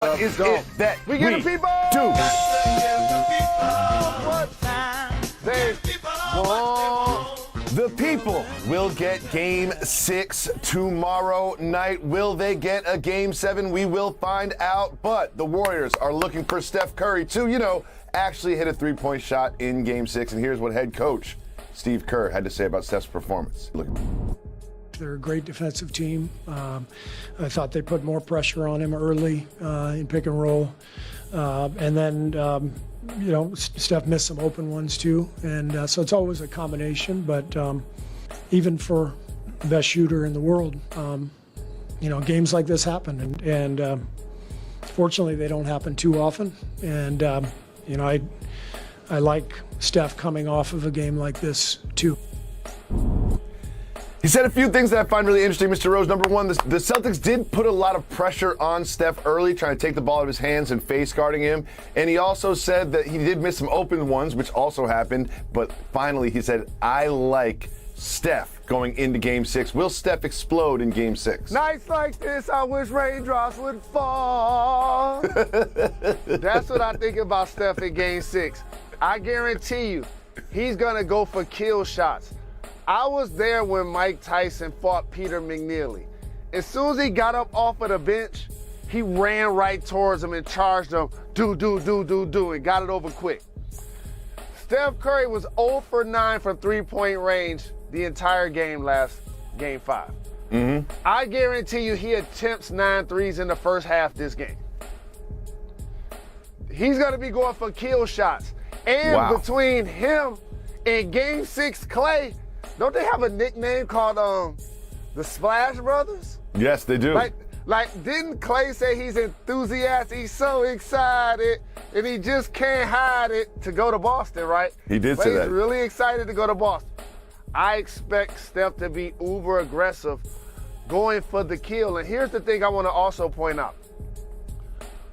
What is go. it that We get the people do? What they want. The people will get Game 6 tomorrow night. Will they get a Game 7? We will find out. But the Warriors are looking for Steph Curry to, actually hit a three-point shot in Game 6. And here's what head coach Steve Kerr had to say about Steph's performance. Look. They're a great defensive team. I thought they put more pressure on him early in pick and roll. And then, Steph missed some open ones too. And so it's always a combination. But even for the best shooter in the world, games like this happen. And fortunately, they don't happen too often. And, I like Steph coming off of a game like this too. He said a few things that I find really interesting, Mr. Rose. Number one, the Celtics did put a lot of pressure on Steph early, trying to take the ball out of his hands and face guarding him. And he also said that he did miss some open ones, which also happened. But finally, he said, I like Steph going into Game 6. Will Steph explode in Game 6? Nights like this, I wish raindrops would fall. That's what I think about Steph in Game 6. I guarantee you, he's going to go for kill shots. I was there when Mike Tyson fought Peter McNeely. As soon as he got up off of the bench, he ran right towards him and charged him, and got it over quick. Steph Curry was 0 for 9 from three-point range the entire game last Game 5. Mm-hmm. I guarantee you he attempts 9 threes in the first half this game. He's going to be going for kill shots. And between him and Game 6 Clay, don't they have a nickname called the Splash Brothers? Yes, they do. Like, didn't Clay say he's enthusiastic? He's so excited, and he just can't hide it to go to Boston, right? He did say that. He's really excited to go to Boston. I expect Steph to be uber aggressive, going for the kill. And here's the thing I want to also point out.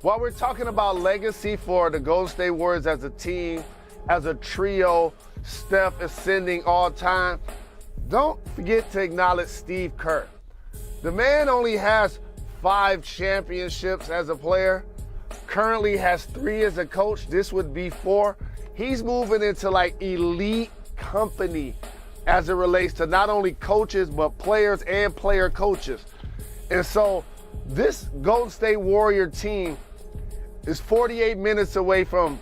While we're talking about legacy for the Golden State Warriors as a team, as a trio, Steph ascending all time, don't forget to acknowledge Steve Kerr. The man only has 5 championships as a player, currently has 3 as a coach. This would be 4. He's moving into elite company as it relates to not only coaches, but players and player coaches. And so this Golden State Warrior team is 48 minutes away from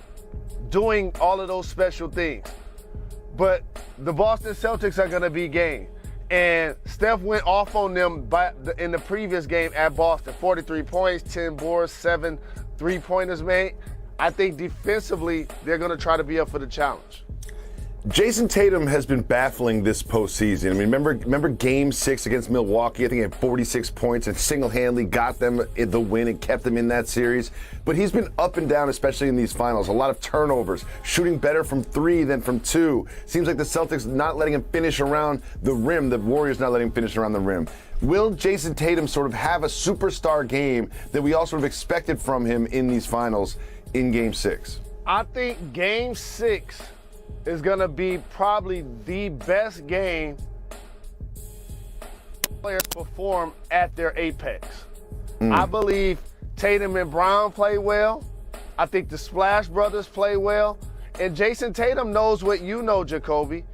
doing all of those special things. But the Boston Celtics are going to be game. And Steph went off on them in the previous game at Boston. 43 points, 10 boards, 7 three-pointers made. I think defensively, they're going to try to be up for the challenge. Jason Tatum has been baffling this postseason. I mean, remember Game 6 against Milwaukee? I think he had 46 points and single-handedly got them the win and kept them in that series. But he's been up and down, especially in these finals. A lot of turnovers, shooting better from 3 than from 2. Seems like the Celtics not letting him finish around the rim. The Warriors not letting him finish around the rim. Will Jason Tatum sort of have a superstar game that we all sort of expected from him in these finals in Game 6? I think Game 6 is going to be probably the best game players perform at their apex. I believe Tatum and Brown play well. I think the Splash Brothers play well. And Jason Tatum knows what you know, Jacoby.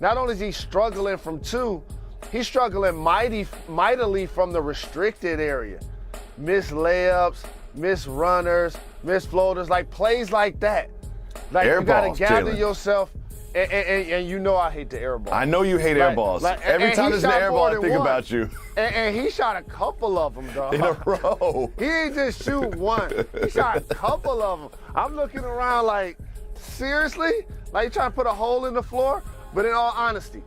Not only is he struggling from 2, he's struggling mightily from the restricted area. Missed layups, missed runners, missed floaters, plays like that. Air you got to balls, gather Jalen. yourself. And you know I hate the air ball. I know you hate air balls. Every time there's an air ball, I think about you. And he shot a couple of them, dog. In a row. He didn't just shoot one. He shot a couple of them. I'm looking around seriously? You trying to put a hole in the floor? But in all honesty,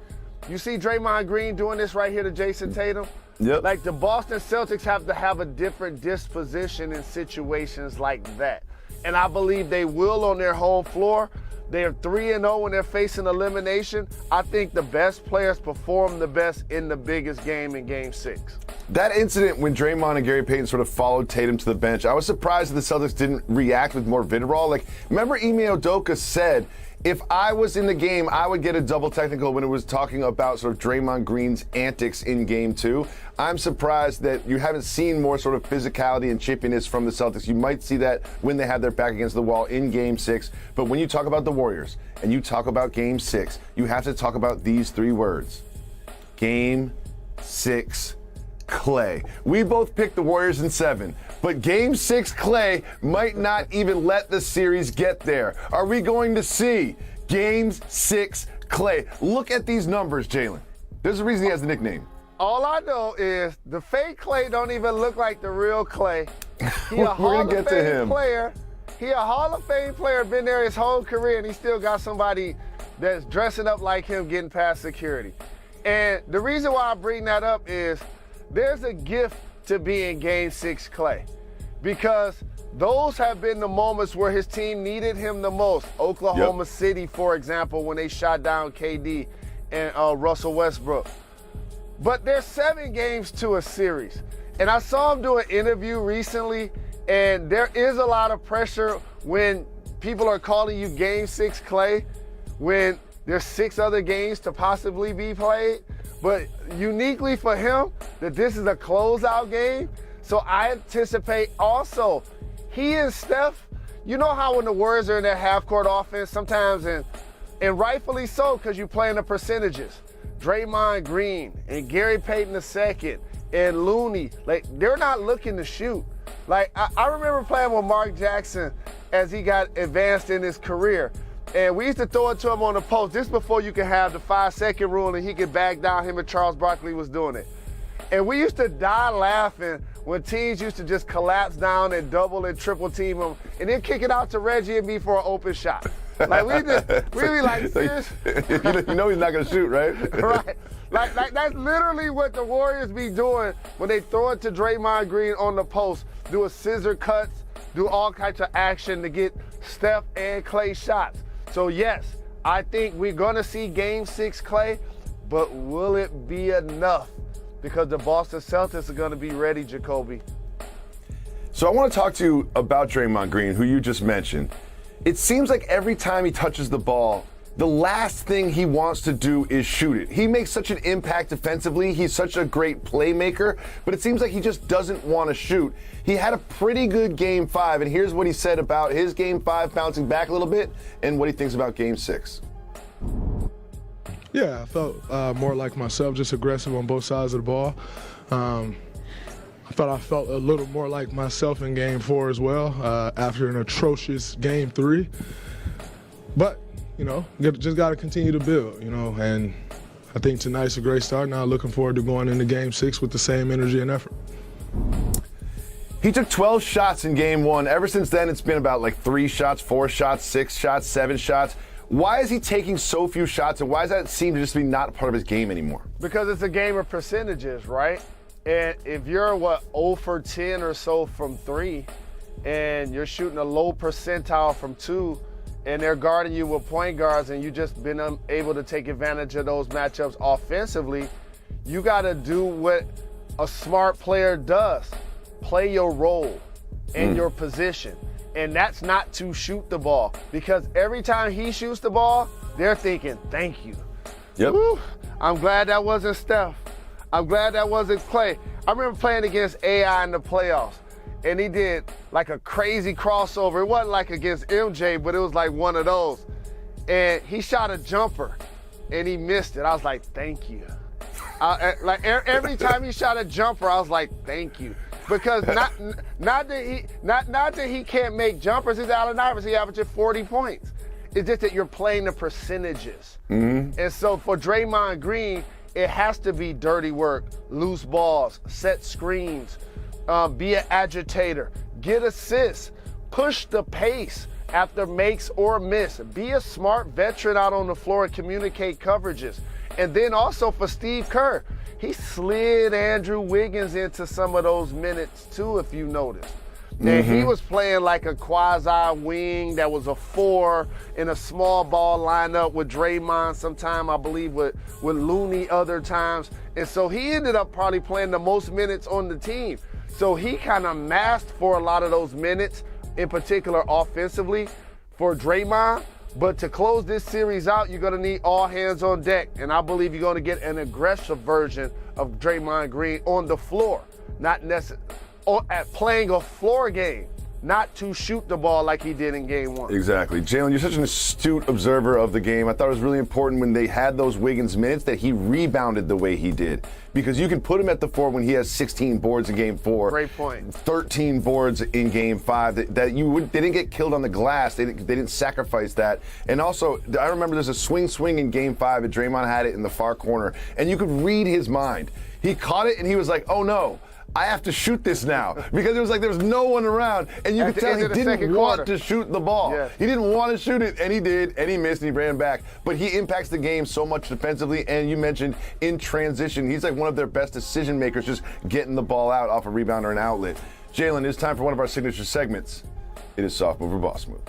you see Draymond Green doing this right here to Jason Tatum? Yep. The Boston Celtics have to have a different disposition in situations like that. And I believe they will on their home floor. They're 3-0 when they're facing elimination. I think the best players perform the best in the biggest game in Game 6. That incident when Draymond and Gary Payton sort of followed Tatum to the bench, I was surprised that the Celtics didn't react with more vitriol. Like, remember Ime Udoka said, if I was in the game, I would get a double technical when it was talking about sort of Draymond Green's antics in Game 2. I'm surprised that you haven't seen more sort of physicality and chippiness from the Celtics. You might see that when they have their back against the wall in Game 6. But when you talk about the Warriors and you talk about Game 6, you have to talk about these three words. Game 6 Clay. We both picked the Warriors in 7, but Game 6 Clay might not even let the series get there. Are we going to see Game 6 Clay? Look at these numbers, Jalen. There's a reason he has the nickname. All I know is the fake Clay don't even look like the real Clay. He a Hall of get to Fame him. player. He a Hall of Fame player, been there his whole career, and he still got somebody that's dressing up like him getting past security. And the reason why I bring that up is there's a gift to being Game 6 Clay, because those have been the moments where his team needed him the most. Oklahoma City, for example, when they shot down KD and Russell Westbrook. But there's 7 games to a series. And I saw him do an interview recently, and there is a lot of pressure when people are calling you Game 6 Clay, when there's 6 other games to possibly be played. But uniquely for him, that this is a closeout game. So I anticipate also, he and Steph, you know how when the Warriors are in their half-court offense, sometimes, and rightfully so, because you play in the percentages. Draymond Green and Gary Payton II and Looney, like, they're not looking to shoot. Like, I remember playing with Mark Jackson as he got advanced in his career. And we used to throw it to him on the post. This before you could have the 5-second rule and he could back down. Him and Charles Barkley was doing it. And we used to die laughing when teams used to just collapse down and double and triple team him and then kick it out to Reggie and me for an open shot. Like, we be like, serious? You know he's not going to shoot, right? Right. Like that's literally what the Warriors be doing when they throw it to Draymond Green on the post, do a scissor cuts, do all kinds of action to get Steph and Clay shots. So yes, I think we're gonna see Game 6 Clay, but will it be enough? Because the Boston Celtics are gonna be ready, Jacoby. So I want to talk to you about Draymond Green, who you just mentioned. It seems like every time he touches the ball, the last thing he wants to do is shoot it. He makes such an impact defensively. He's such a great playmaker, but it seems like he just doesn't want to shoot. He had a pretty good Game 5, and here's what he said about his Game 5 bouncing back a little bit and what he thinks about Game 6. Yeah, I felt more like myself, just aggressive on both sides of the ball. I felt a little more like myself in Game 4 as well, after an atrocious Game 3. But, you know, just got to continue to build, you know, and I think tonight's a great start. Now looking forward to going into Game 6 with the same energy and effort. He took 12 shots in Game 1. Ever since then, it's been about like 3 shots, 4 shots, 6 shots, 7 shots. Why is he taking so few shots, and why does that seem to just be not part of his game anymore? Because it's a game of percentages, right? And if you're, 0 for 10 or so from 3, and you're shooting a low percentile from 2, and they're guarding you with point guards, and you've just been able to take advantage of those matchups offensively, you got to do what a smart player does. Play your role and your position. And that's not to shoot the ball, because every time he shoots the ball, they're thinking, thank you. Yep. Woo, I'm glad that wasn't Steph. I'm glad that wasn't Clay. I remember playing against AI in the playoffs, and he did like a crazy crossover. It wasn't like against MJ, but it was like one of those. And he shot a jumper, and he missed it. I was like, thank you. Every time he shot a jumper, I was like, thank you. Because not that he can't make jumpers. He's Allen Iverson. He averages 40 points. It's just that you're playing the percentages. Mm-hmm. And so for Draymond Green, it has to be dirty work, loose balls, set screens, be an agitator, get assists, push the pace after makes or miss, be a smart veteran out on the floor and communicate coverages. And then also for Steve Kerr, he slid Andrew Wiggins into some of those minutes too, if you notice. And he was playing like a quasi wing that was a 4 in a small ball lineup with Draymond sometime, I believe with Looney other times. And so he ended up probably playing the most minutes on the team. So he kind of masked for a lot of those minutes, in particular offensively for Draymond. But to close this series out, you're going to need all hands on deck. And I believe you're going to get an aggressive version of Draymond Green on the floor, not necessarily at playing a floor game, not to shoot the ball like he did in game 1. Exactly. Jalen, you're such an astute observer of the game. I thought it was really important when they had those Wiggins minutes that he rebounded the way he did. Because you can put him at the 4 when he has 16 boards in game 4. Great point. 13 boards in game 5. They didn't get killed on the glass. They didn't sacrifice that. And also, I remember there's a swing in game 5 and Draymond had it in the far corner. And you could read his mind. He caught it and he was like, oh no, I have to shoot this now, because it was like there was no one around, and you could tell he didn't want to shoot the ball. Yes. He didn't want to shoot it, and he did, and he missed, and he ran back. But he impacts the game so much defensively, and you mentioned in transition, he's like one of their best decision makers, just getting the ball out off a rebound or an outlet. Jalen, it's time for one of our signature segments. It is Soft Move or Boss Move.